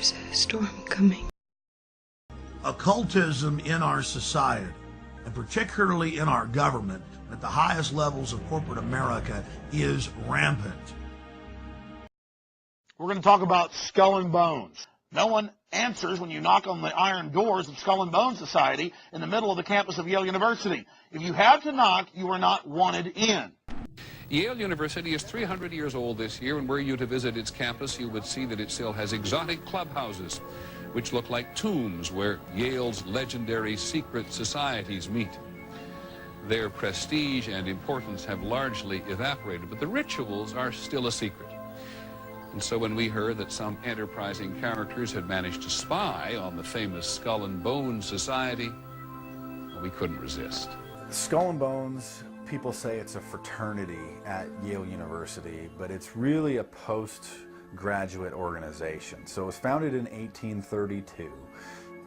There's a storm coming. Occultism in our society, and particularly in our government, at the highest levels of corporate America, is rampant. We're going to talk about Skull and Bones. No one answers when you knock on the iron doors of Skull and Bones Society in the middle of the campus of Yale University. If you have to knock, you are not wanted in. Yale University is 300 years old this year, and were you to visit its campus, you would see that it still has exotic clubhouses, which look like tombs where Yale's legendary secret societies meet. Their prestige and importance have largely evaporated, but the rituals are still a secret. And so when we heard that some enterprising characters had managed to spy on the famous Skull and Bones Society, well, we couldn't resist. Skull and Bones, people say it's a fraternity at Yale University, but it's really a postgraduate organization. So it was founded in 1832,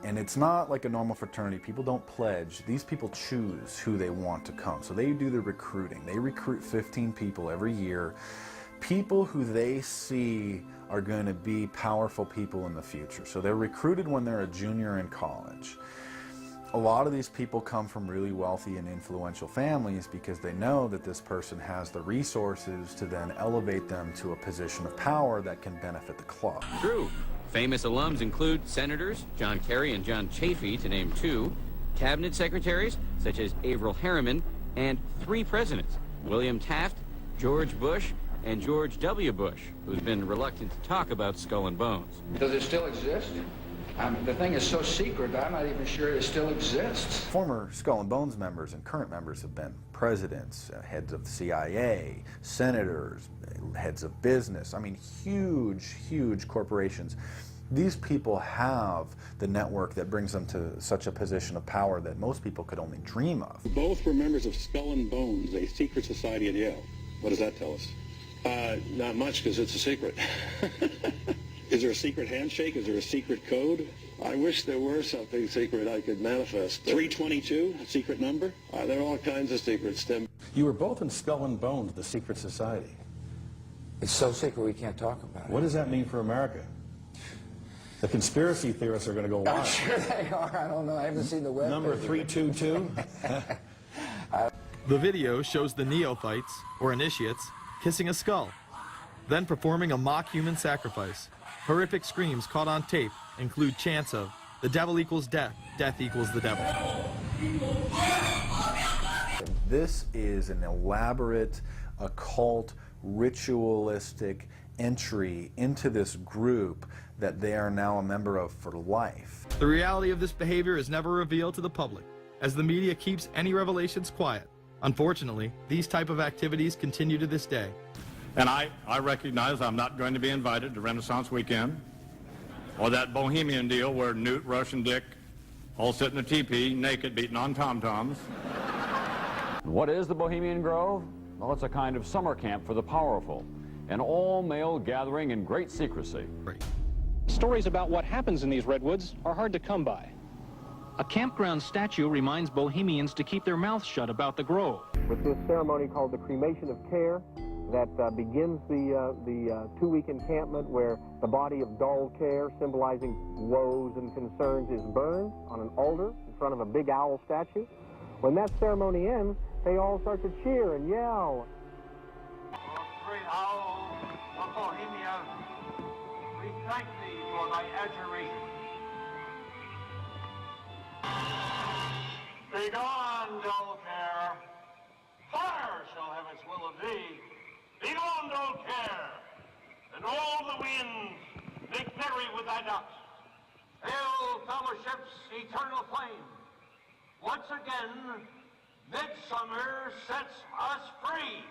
and it's not like a normal fraternity. People don't pledge. These people choose who they want to come. So they do the recruiting. They recruit 15 people every year, people who they see are going to be powerful people in the future. So they're recruited when they're a junior in college. A lot of these people come from really wealthy and influential families because they know that this person has the resources to then elevate them to a position of power that can benefit the club. True. Famous alums include senators John Kerry and John Chafee, to name two, cabinet secretaries such as Averell Harriman, and 3 presidents, William Taft, George Bush, and George W. Bush, who's been reluctant to talk about Skull and Bones. Does it still exist? The thing is so secret, I'm not even sure it still exists. Former Skull and Bones members and current members have been presidents, heads of the CIA, senators, heads of business. I mean, huge, huge corporations. These people have the network that brings them to such a position of power that most people could only dream of. Both were members of Skull and Bones, a secret society at Yale. What does that tell us? Not much, because it's a secret. Is there a secret handshake? Is there a secret code? I wish there were something secret I could manifest. 322, a secret number? There are all kinds of secrets, Tim. You were both in Skull and Bones, the secret society. It's so secret we can't talk about it. What does that mean for America? The conspiracy theorists are going to go wild. I'm sure they are. I don't know. I haven't seen the web. Number 322? The video shows the neophytes, or initiates, kissing a skull, then performing a mock human sacrifice. Horrific screams caught on tape include chants of, "The devil equals death, death equals the devil." This is an elaborate, occult, ritualistic entry into this group that they are now a member of for life. The reality of this behavior is never revealed to the public, as the media keeps any revelations quiet. Unfortunately, these type of activities continue to this day. And I recognize I'm not going to be invited to Renaissance Weekend or that Bohemian deal where Newt, Rush, and Dick all sit in a teepee naked beating on tom-toms. What is the Bohemian Grove? Well, it's a kind of summer camp for the powerful, an all-male gathering in great secrecy. Stories about what happens in these redwoods are hard to come by. A campground statue reminds Bohemians to keep their mouths shut about the grove. With this ceremony called the cremation of care, that begins the 2-week encampment where the body of dull care, symbolizing woes and concerns, is burned on an altar in front of a big owl statue. When that ceremony ends, they all start to cheer and yell. Great owl of Bohemia, we thank thee for thy adjuration. Begone, dull care. Fire shall have its will of thee. Begone, dull care, and all the winds make merry with thy ducks. Hail, fellowship's eternal flame. Once again, midsummer sets us free.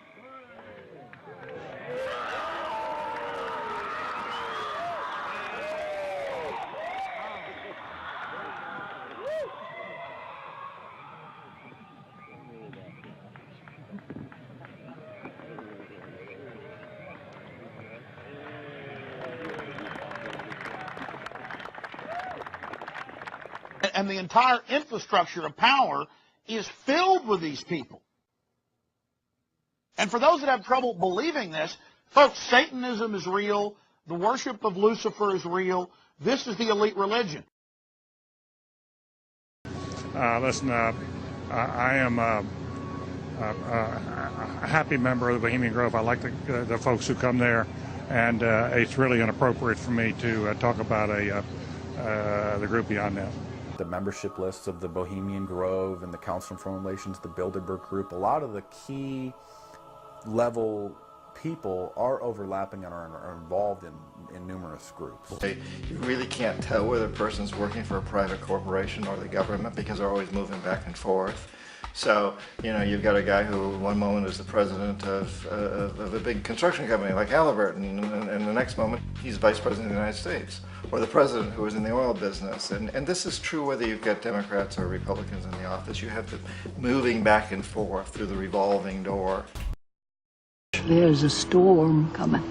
And the entire infrastructure of power is filled with these people. And for those that have trouble believing this, folks, Satanism is real. The worship of Lucifer is real. This is the elite religion. Listen, I am a happy member of the Bohemian Grove. I like the folks who come there, and it's really inappropriate for me to talk about the group beyond that. The membership lists of the Bohemian Grove and the Council on Foreign Relations, the Bilderberg Group, a lot of the key level people are overlapping and are involved in numerous groups. You really can't tell whether a person's working for a private corporation or the government because they're always moving back and forth. So, you know, you've got a guy who one moment is the president of a big construction company like Halliburton, and the next moment he's vice president of the United States, or the president who is in the oil business. And this is true whether you've got Democrats or Republicans in the office. You have to moving back and forth through the revolving door. There's a storm coming.